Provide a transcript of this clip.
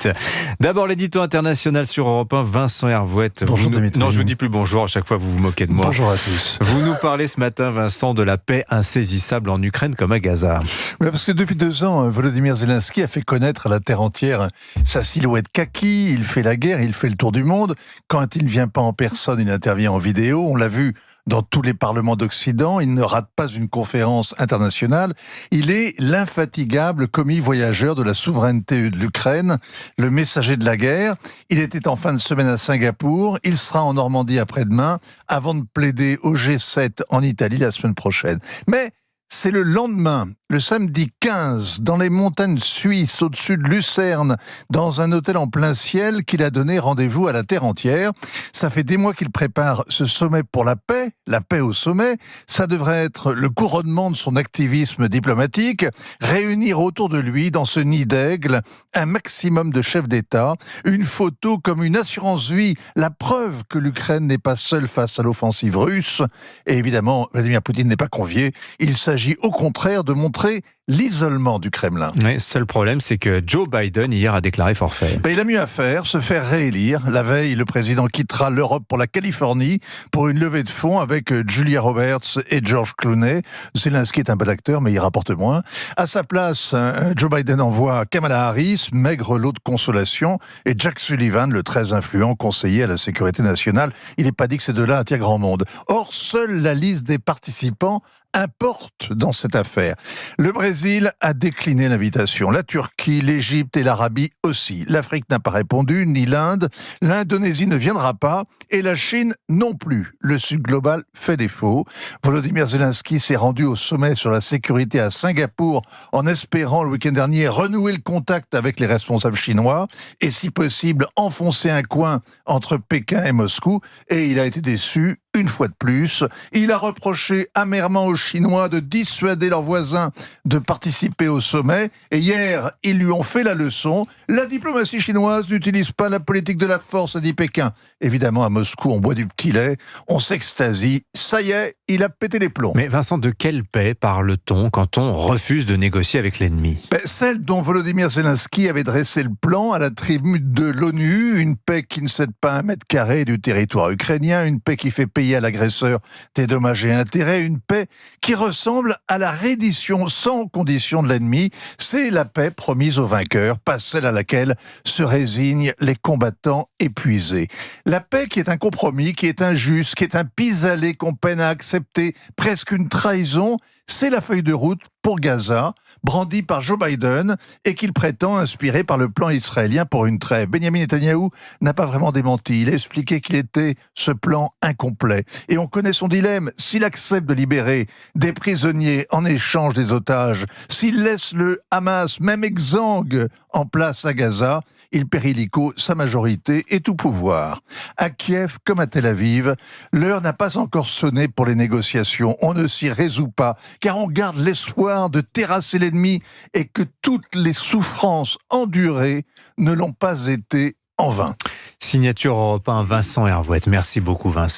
suite. D'abord l'édito international sur Europe 1, Vincent Hervouette. Bonjour Dimitri. Non, je vous dis plus bonjour, à chaque fois vous vous moquez de moi. Bonjour à tous. Vous nous parlez ce matin, Vincent, de la paix insaisissable en Ukraine comme à Gaza. Oui, parce que depuis 2 ans, Volodymyr Zelensky a fait connaître à la terre entière sa silhouette kaki. Il fait la guerre, il fait le tour du monde. Quand il ne vient pas en personne, il intervient en vidéo. On l'a vu dans tous les parlements d'Occident, il ne rate pas une conférence internationale. Il est l'infatigable commis voyageur de la souveraineté de l'Ukraine, le messager de la guerre. Il était en fin de semaine à Singapour, il sera en Normandie après-demain, avant de plaider au G7 en Italie la semaine prochaine. Mais c'est le lendemain, le samedi 15, dans les montagnes suisses, au-dessus de Lucerne, dans un hôtel en plein ciel, qu'il a donné rendez-vous à la terre entière. Ça fait des mois qu'il prépare ce sommet pour la paix au sommet. Ça devrait être le couronnement de son activisme diplomatique, réunir autour de lui, dans ce nid d'aigle, un maximum de chefs d'État, une photo comme une assurance vie, la preuve que l'Ukraine n'est pas seule face à l'offensive russe. Et évidemment, Vladimir Poutine n'est pas convié. Il s'agit au contraire de montrer l'isolement du Kremlin. Oui, seul problème, c'est que Joe Biden, hier, a déclaré forfait. Il a mieux à faire, se faire réélire. La veille, le président quittera l'Europe pour la Californie pour une levée de fonds avec Julia Roberts et George Clooney. Zelensky est un bel acteur, mais il rapporte moins. À sa place, Joe Biden envoie Kamala Harris, maigre lot de consolation, et Jack Sullivan, le très influent conseiller à la sécurité nationale. Il n'est pas dit que ces deux-là attirent grand monde. Or, seule la liste des participants importe dans cette affaire. Le Brésil a décliné l'invitation. La Turquie, l'Égypte et l'Arabie aussi. L'Afrique n'a pas répondu, ni l'Inde. L'Indonésie ne viendra pas et la Chine non plus. Le Sud global fait défaut. Volodymyr Zelensky s'est rendu au sommet sur la sécurité à Singapour en espérant le week-end dernier renouer le contact avec les responsables chinois et si possible enfoncer un coin entre Pékin et Moscou. Et il a été déçu. Une fois de plus, il a reproché amèrement aux Chinois de dissuader leurs voisins de participer au sommet. Et hier, ils lui ont fait la leçon. La diplomatie chinoise n'utilise pas la politique de la force, a dit Pékin. Évidemment, à Moscou, on boit du petit lait, on s'extasie. Ça y est, il a pété les plombs. Mais Vincent, de quelle paix parle-t-on quand on refuse de négocier avec l'ennemi ? Celle dont Volodymyr Zelensky avait dressé le plan à la tribune de l'ONU, une paix qui ne cède pas 1 mètre carré du territoire ukrainien, une paix qui fait payer à l'agresseur des dommages et intérêts, une paix qui ressemble à la reddition sans condition de l'ennemi. C'est la paix promise aux vainqueurs, pas celle à laquelle se résignent les combattants épuisés. La paix qui est un compromis, qui est injuste, qui est un pis-aller qu'on peine à accepter, presque une trahison, c'est la feuille de route pour Gaza, brandie par Joe Biden et qu'il prétend inspiré par le plan israélien pour une trêve. Benjamin Netanyahou n'a pas vraiment démenti. Il a expliqué qu'il était ce plan incomplet. Et on connaît son dilemme. S'il accepte de libérer des prisonniers en échange des otages, s'il laisse le Hamas, même exsangue, en place à Gaza, il perd illico sa majorité et tout pouvoir. À Kiev comme à Tel Aviv, l'heure n'a pas encore sonné pour les négociations. On ne s'y résout pas, car on garde l'espoir de terrasser l'ennemi et que toutes les souffrances endurées ne l'ont pas été en vain. Signature Europe 1, Vincent Hervouette. Merci beaucoup, Vincent.